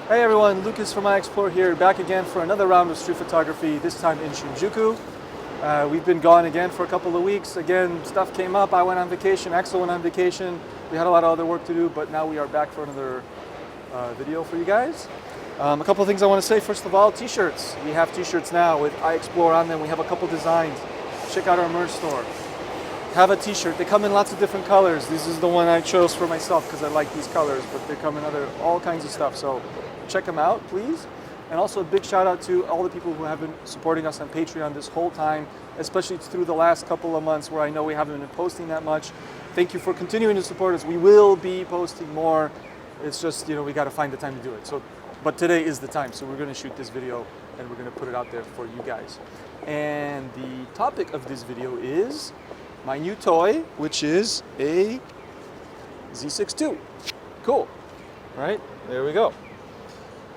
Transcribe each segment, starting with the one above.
Hey everyone, Lucas from iExplore here, back again for another round of street photography, this time in Shinjuku. We've been gone again for a couple of weeks. Again, stuff came up, I went on vacation, Axel went on vacation. We had a lot of other work to do, but now we are back for another video for you guys. A couple of things I want to say. First of all, t-shirts. We have t-shirts now with iExplore on them. We have a couple designs. Check out our merch store. Have a t-shirt. They come in lots of different colors. This is the one I chose for myself because I like these colors, but they come in all kinds of stuff. So check them out, please. And also a big shout out to all the people who have been supporting us on Patreon this whole time, especially through the last couple of months where I know we haven't been posting that much. Thank you for continuing to support us. We will be posting more. It's just, we got to find the time to do it. So, but today is the time. So we're going to shoot this video and we're going to put it out there for you guys. And the topic of this video is my new toy, which is a Z6II. Cool, right? There we go.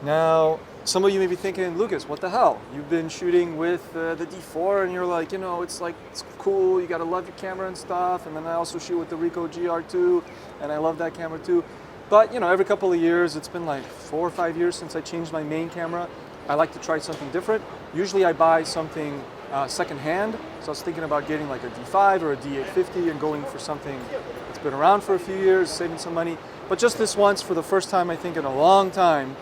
Now, some of you may be thinking, Lucas, what the hell? You've been shooting with the D4 and you're like, it's cool, you gotta love your camera and stuff. And then I also shoot with the Ricoh GR2 and I love that camera too. But every couple of years, it's been like 4 or 5 years since I changed my main camera. I like to try something different. Usually I buy something secondhand. So I was thinking about getting like a D5 or a D850 and going for something that's been around for a few years, saving some money. But just this once, for the first time I think in a long time,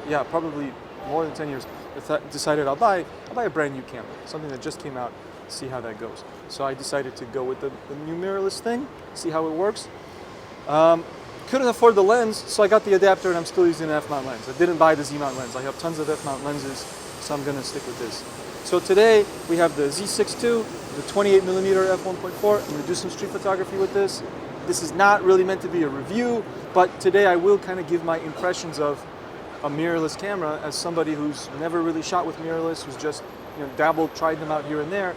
yeah, probably more than 10 years, I decided I'll buy a brand new camera, something that just came out, see how that goes. So I decided to go with the new mirrorless thing, see how it works. Couldn't afford the lens, so I got the adapter and I'm still using an F-mount lens. I didn't buy the Z-mount lens. I have tons of F-mount lenses, so I'm gonna stick with this. So today we have the Z6II, the 28mm f1.4. I'm gonna do some street photography with this. This is not really meant to be a review, but today I will kind of give my impressions of a mirrorless camera as somebody who's never really shot with mirrorless, who's just dabbled, tried them out here and there.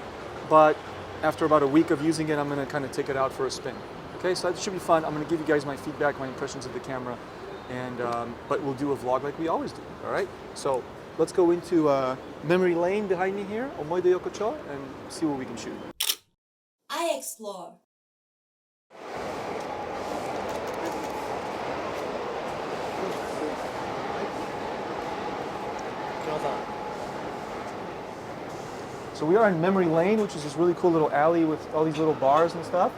But after about a week of using it, I'm gonna kind of take it out for a spin. Okay, so that should be fun. I'm gonna give you guys my feedback, my impressions of the camera, and but we'll do a vlog like we always do, all right? So let's go into memory lane behind me here, Omoide Yokocho, and see what we can shoot. iExplore. So we are in memory lane, which is this really cool little alley with all these little bars and stuff.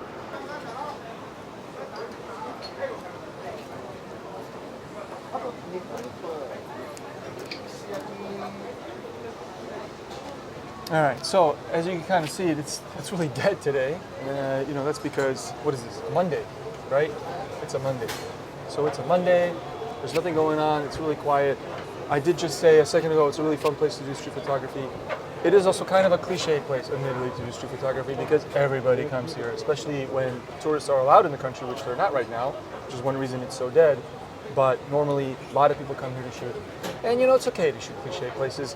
All right, so as you can kind of see, it's really dead today. That's because, what is this, Monday, right? It's a Monday. So it's a Monday, there's nothing going on, it's really quiet. I did just say a second ago, it's a really fun place to do street photography. It is also kind of a cliche place, admittedly, to do street photography because everybody comes here, especially when tourists are allowed in the country, which they're not right now, which is one reason it's so dead. But normally, a lot of people come here to shoot. And it's okay to shoot cliche places.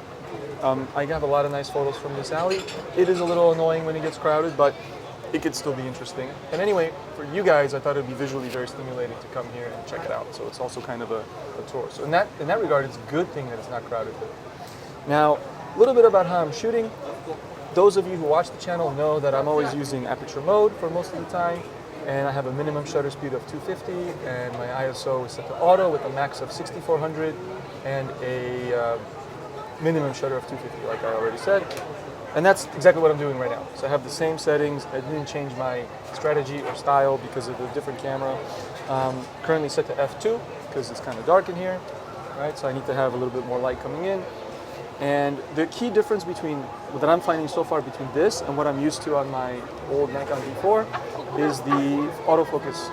I have a lot of nice photos from this alley. It is a little annoying when it gets crowded, but it could still be interesting. And anyway, for you guys, I thought it would be visually very stimulating to come here and check it out. So it's also kind of a tour. So in that regard, it's a good thing that it's not crowded. Now, a little bit about how I'm shooting. Those of you who watch the channel know that I'm always using aperture mode for most of the time. And I have a minimum shutter speed of 250, and my ISO is set to auto with a max of 6400 and a minimum shutter of 250, like I already said. And that's exactly what I'm doing right now. So I have the same settings. I didn't change my strategy or style because of the different camera. Currently set to f2 because it's kind of dark in here, right? So I need to have a little bit more light coming in. And the key difference that I'm finding so far between this and what I'm used to on my old Nikon D4 is the autofocus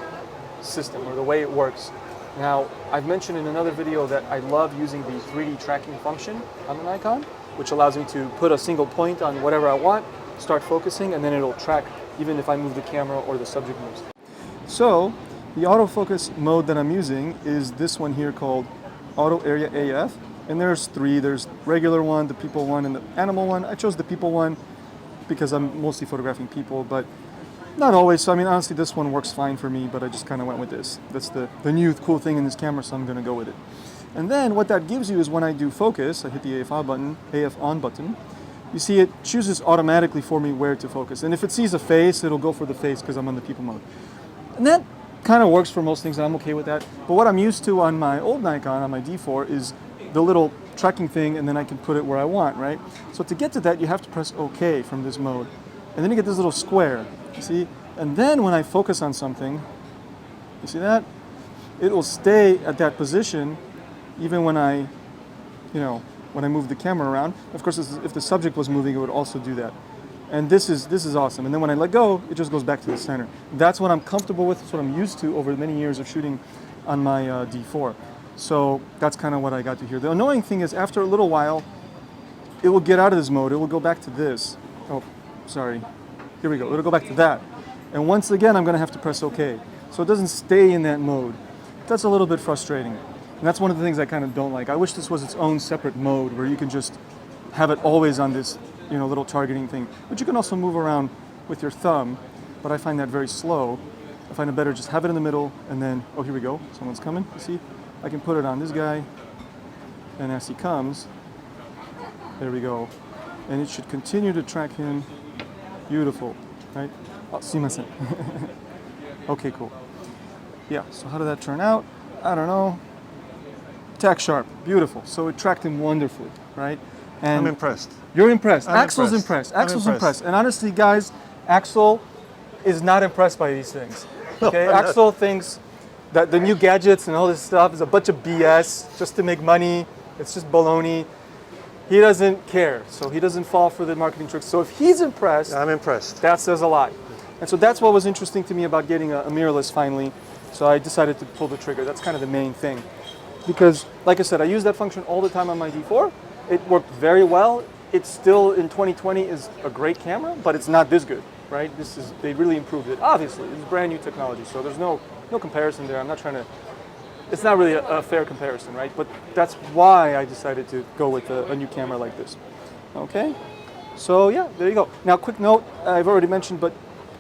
system, or the way it works. Now, I've mentioned in another video that I love using the 3D tracking function on the Nikon, which allows me to put a single point on whatever I want, start focusing, and then it'll track even if I move the camera or the subject moves. So, the autofocus mode that I'm using is this one here called Auto Area AF. And there's 3. There's regular one, the people one, and the animal one. I chose the people one because I'm mostly photographing people, but not always. So I mean, honestly, this one works fine for me, but I just kind of went with this. That's the new cool thing in this camera, so I'm gonna go with it. And then what that gives you is when I do focus, I hit the AF on button, you see it chooses automatically for me where to focus. And if it sees a face, it'll go for the face because I'm on the people mode. And that kind of works for most things, and I'm okay with that. But what I'm used to on my old Nikon, on my D4, is the little tracking thing, and then I can put it where I want, right? So to get to that, you have to press OK from this mode. And then you get this little square, you see? And then when I focus on something, you see that? It will stay at that position even when I, when I move the camera around. Of course, if the subject was moving, it would also do that. And this is awesome. And then when I let go, it just goes back to the center. That's what I'm comfortable with. It's what I'm used to over many years of shooting on my D4. So that's kind of what I got to here. The annoying thing is after a little while, it will get out of this mode. It will go back to this. Oh, sorry. Here we go. It'll go back to that. And once again, I'm going to have to press OK. So it doesn't stay in that mode. That's a little bit frustrating. And that's one of the things I kind of don't like. I wish this was its own separate mode where you can just have it always on this little targeting thing. But you can also move around with your thumb, but I find that very slow. I find it better just have it in the middle and then, oh, here we go. Someone's coming. You see? I can put it on this guy, and as he comes, there we go. And it should continue to track him. Beautiful, right? Oh, sumimasen. Okay, cool. Yeah, so how did that turn out? I don't know. Tack sharp, beautiful. So it tracked him wonderfully, right? And I'm impressed. You're impressed. I'm Axel's impressed. impressed. Axel's impressed. And honestly, guys, Axel is not impressed by these things. Okay, Axel thinks that the new gadgets and all this stuff is a bunch of BS just to make money. It's just baloney. He doesn't care, so he doesn't fall for the marketing tricks. So if he's impressed, I'm impressed. that says a lot. And so that's what was interesting to me about getting a mirrorless finally. So I decided to pull the trigger. That's kind of the main thing. Because, like I said, I use that function all the time on my D4. It worked very well. It still, in 2020, is a great camera, but it's not this good, right? They really improved it. Obviously, it's brand new technology, so there's no comparison there. I'm not trying to, it's not really a fair comparison, right? But that's why I decided to go with a new camera like this. Okay, so yeah, there you go. Now, quick note, I've already mentioned, but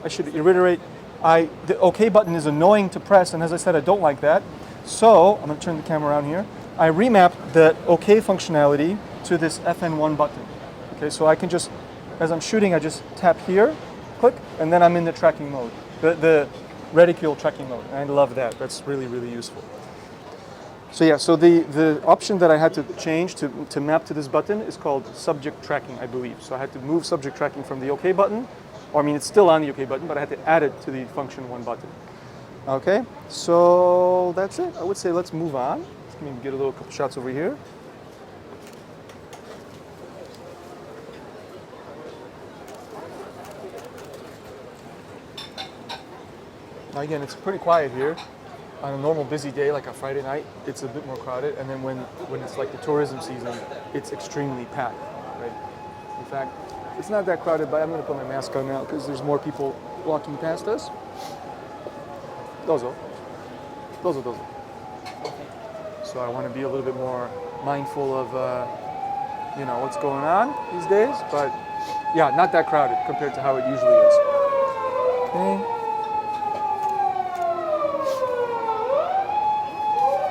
I should reiterate, the OK button is annoying to press, and as I said, I don't like that. So, I'm gonna turn the camera around here. I remapped the OK functionality to this FN1 button. Okay, so I can just, as I'm shooting, I just tap here, click, and then I'm in the tracking mode, the reticule tracking mode. And I love that. That's really, really useful. So yeah, so the option that I had to change to map to this button is called subject tracking, I believe. So I had to move subject tracking from the OK button, or I mean, it's still on the OK button, but I had to add it to the function 1 button. Okay, so that's it. I would say let's move on. Let me get a couple shots over here. Now again, it's pretty quiet here. On a normal busy day, like a Friday night, it's a bit more crowded. And then when it's like the tourism season, it's extremely packed, right? In fact, it's not that crowded, but I'm gonna put my mask on now because there's more people walking past us. Dozo. So I want to be a little bit more mindful of, what's going on these days. But yeah, not that crowded compared to how it usually is. Okay.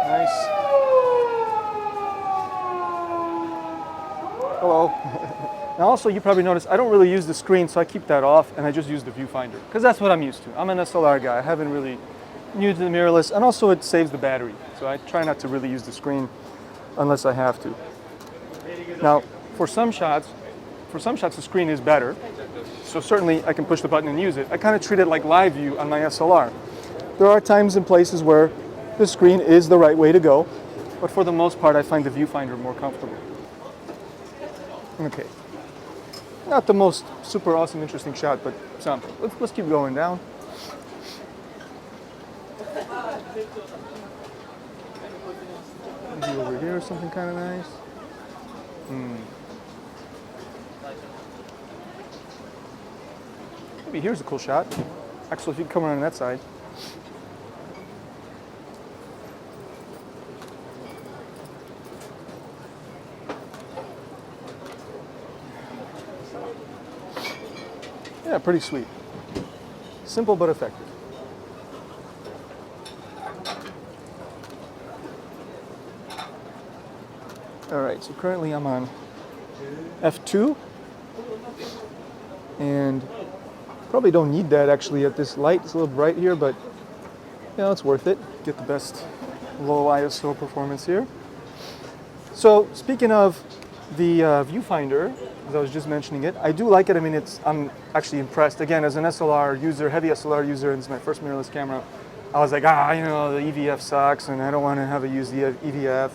Nice. Hello. Now also, you probably noticed I don't really use the screen, so I keep that off and I just use the viewfinder because that's what I'm used to. I'm an SLR guy. I haven't really used the mirrorless, and also it saves the battery. So I try not to really use the screen unless I have to. Now, for some shots the screen is better. So certainly I can push the button and use it. I kind of treat it like live view on my SLR. There are times and places where the screen is the right way to go, but for the most part I find the viewfinder more comfortable. Okay. Not the most super awesome interesting shot, but something. Let's keep going down. Maybe over here, something kind of nice. Maybe here's a cool shot. Actually, if you can come around on that side. Yeah, pretty sweet. Simple but effective. All right, so currently I'm on f2, and probably don't need that actually at this light. It's a little bright here, but it's worth it. Get the best low ISO performance here. So speaking of the viewfinder, as I was just mentioning it, I do like it. I mean, I'm actually impressed. Again, as an SLR user, heavy SLR user, and it's my first mirrorless camera, I was like, the EVF sucks, and I don't want to have a use the EVF.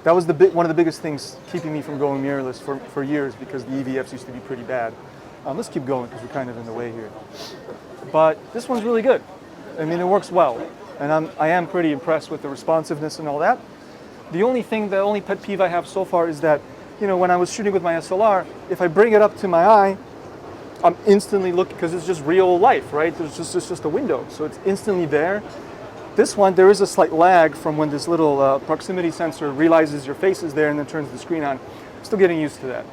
That was one of the biggest things keeping me from going mirrorless for years, because the EVFs used to be pretty bad. Let's keep going because we're kind of in the way here. But this one's really good. I mean, it works well, and I am pretty impressed with the responsiveness and all that. The only pet peeve I have so far is that, when I was shooting with my SLR, if I bring it up to my eye, I'm instantly looking, because it's just real life, right? It's just a window, so it's instantly there. This one, there is a slight lag from when this little proximity sensor realizes your face is there and then turns the screen on. I'm still getting used to that.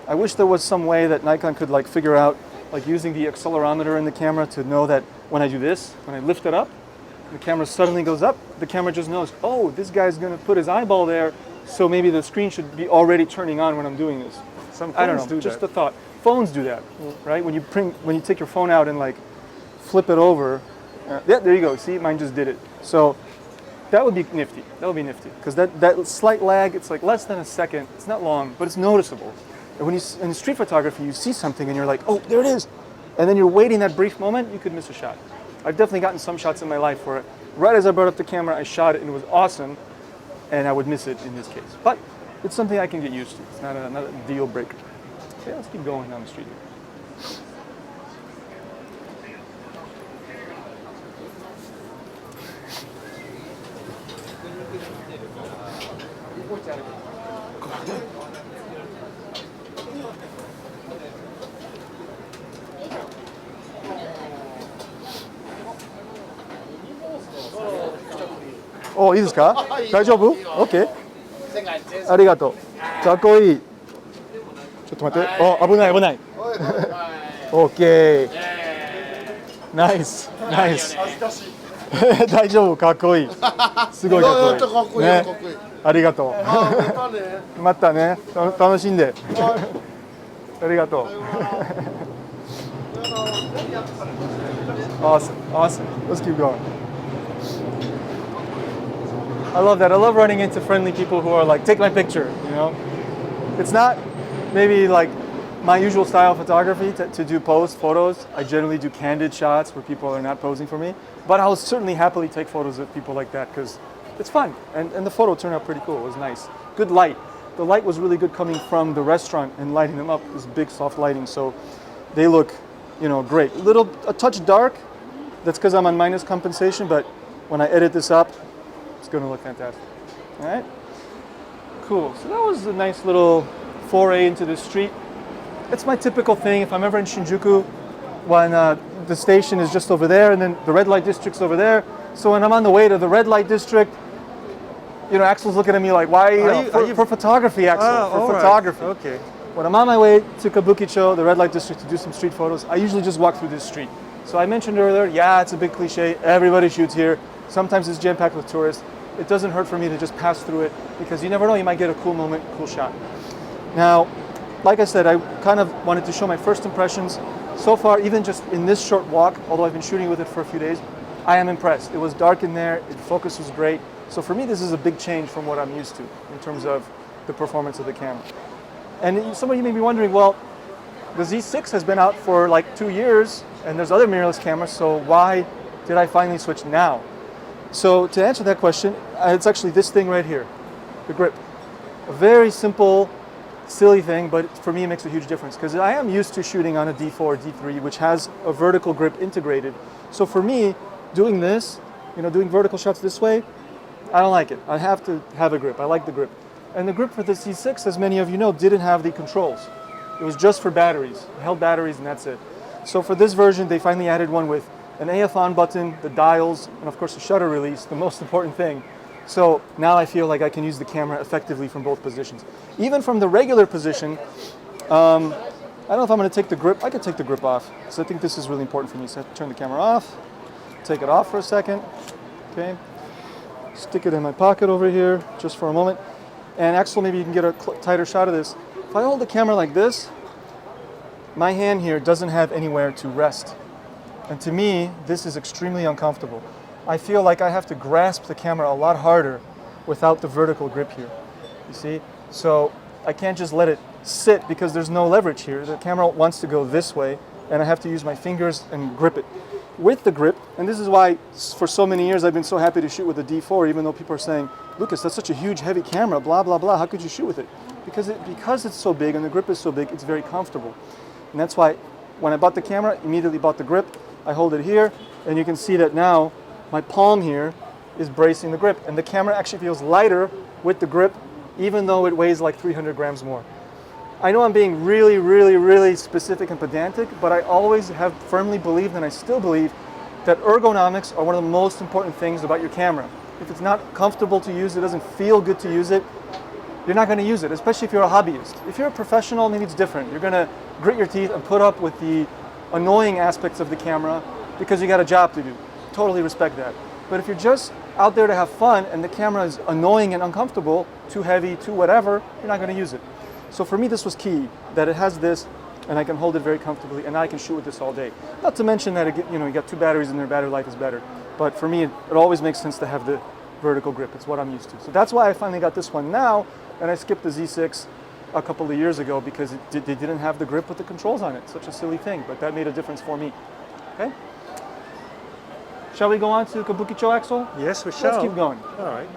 I wish there was some way that Nikon could figure out, using the accelerometer in the camera to know that when I do this, when I lift it up, the camera suddenly goes up, the camera just knows, oh, this guy's gonna put his eyeball there, so maybe the screen should be already turning on when I'm doing this. I don't know, just a thought. Phones do that, right? When you take your phone out and flip it over, yeah, there you go, see, mine just did it. So that would be nifty, because that slight lag, it's less than a second, it's not long, but it's noticeable. And when in street photography, you see something and you're like, oh, there it is. And then you're waiting that brief moment, you could miss a shot. I've definitely gotten some shots in my life where right as I brought up the camera, I shot it and it was awesome, and I would miss it in this case. But it's something I can get used to. It's not a deal breaker. Okay, let's keep going down the street here.いいですか？大丈夫？ OK。ありがとう。かっこいい。ちょっと待って。危ない危ない。OK。ナイスナイス。大丈夫、かっこいい。すごいかっこいい。ね。ありがとう。またね。楽しんで。ありがとう。Awesome, awesome. Let's keep going. I love that. I love running into friendly people who are take my picture, It's not maybe my usual style of photography to do pose photos. I generally do candid shots where people are not posing for me. But I'll certainly happily take photos of people like that because it's fun. And the photo turned out pretty cool. It was nice. Good light. The light was really good coming from the restaurant and lighting them up. It was big, soft lighting. So they look, great. A touch dark. That's because I'm on minus compensation. But when I edit this up, it's going to look fantastic. All right? Cool. So that was a nice little foray into the street. It's my typical thing. If I'm ever in Shinjuku, when the station is just over there and then the red light district's over there. So when I'm on the way to the red light district, Axel's looking at me like, why? For photography, Axel. For photography. Right. Okay. When I'm on my way to Kabukicho, the red light district, to do some street photos, I usually just walk through this street. So I mentioned earlier, yeah, it's a big cliche. Everybody shoots here. Sometimes it's jam-packed with tourists. It doesn't hurt for me to just pass through it because you never know, you might get a cool moment, cool shot. Now, like I said, I kind of wanted to show my first impressions. So far, even just in this short walk, although I've been shooting with it for a few days, I am impressed. It was dark in there, the focus was great. So for me, this is a big change from what I'm used to in terms of the performance of the camera. And some of you may be wondering, well, the Z6 has been out for 2 years and there's other mirrorless cameras, so why did I finally switch now? So to answer that question, it's actually this thing right here, the grip. A very simple, silly thing, but for me it makes a huge difference because I am used to shooting on a D4, D3, which has a vertical grip integrated. So for me, doing this, doing vertical shots this way, I don't like it. I have to have a grip. I like the grip. And the grip for the Z6, as many of you know, didn't have the controls. It was just for batteries. It held batteries and that's it. So for this version, they finally added one with an AF on button, the dials, and of course the shutter release, the most important thing. So now I feel like I can use the camera effectively from both positions. Even from the regular position, I don't know if I'm going to take the grip. I could take the grip off. So I think this is really important for me. So I have to turn the camera off, take it off for a second. Okay. Stick it in my pocket over here just for a moment. And Axel, maybe you can get a tighter shot of this. If I hold the camera like this, my hand here doesn't have anywhere to rest. And to me, this is extremely uncomfortable. I feel like I have to grasp the camera a lot harder without the vertical grip here. You see? So I can't just let it sit because there's no leverage here. The camera wants to go this way, and I have to use my fingers and grip it. With the grip, and this is why for so many years I've been so happy to shoot with the D4, even though people are saying, Lucas, that's such a huge, heavy camera, blah, blah, blah, how could you shoot with it? Because it's so big and the grip is so big, it's very comfortable. And that's why when I bought the camera, immediately bought the grip. I hold it here, and you can see that now my palm here is bracing the grip, and the camera actually feels lighter with the grip, even though it weighs like 300 grams more. I know I'm being really, really, really specific and pedantic, but I always have firmly believed, and I still believe, that ergonomics are one of the most important things about your camera. If it's not comfortable to use, it doesn't feel good to use it, you're not going to use it, especially if you're a hobbyist. If you're a professional, maybe it's different. You're going to grit your teeth and put up with the annoying aspects of the camera because you got a job to do. Totally respect that. But if you're just out there to have fun and the camera is annoying and uncomfortable, too heavy, too whatever, you're not going to use it. So for me, this was key, that it has this, and I can hold it very comfortably, and I can shoot with this all day. Not to mention that you got 2 batteries in there, battery life is better. But for me, it always makes sense to have the vertical grip. It's what I'm used to. So that's why I finally got this one now, and I skipped the Z6 a couple of years ago because they didn't have the grip with the controls on it. Such a silly thing, but that made a difference for me. Okay? Shall we go on to Kabukicho, Axel? Yes, we shall. Let's keep going. All right.